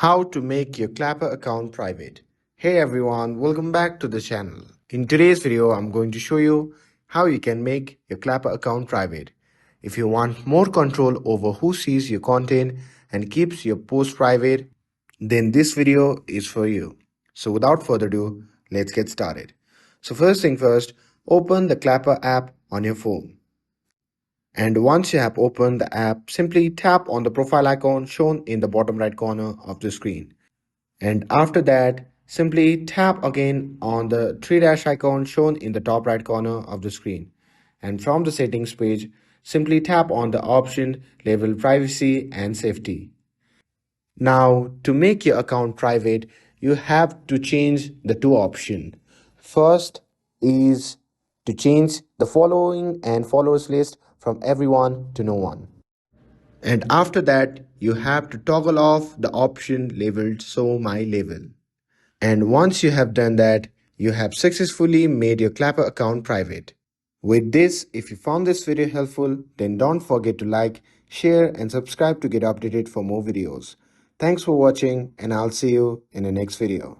How to make your Clapper account private. Hey everyone, welcome back to the channel. In today's video, I'm going to show you how you can make your Clapper account private. If you want more control over who sees your content and keeps your post private, then this video is for you. So without further ado, let's get started. So first thing first, open the Clapper app on your phone. And once you have opened the app, simply tap on the profile icon shown in the bottom right corner of the screen. And after that, simply tap again on the three dash icon shown in the top right corner of the screen. And from the settings page, simply tap on the option labeled privacy and safety. Now, to make your account private, you have to change the two options. First is to change the following and followers list from everyone to no one. And after that, you have to toggle off the option labeled Show My Label. And once you have done that, you have successfully made your Clapper account private. With this, if you found this video helpful, then don't forget to like, share and subscribe to get updated for more videos. Thanks for watching and I'll see you in the next video.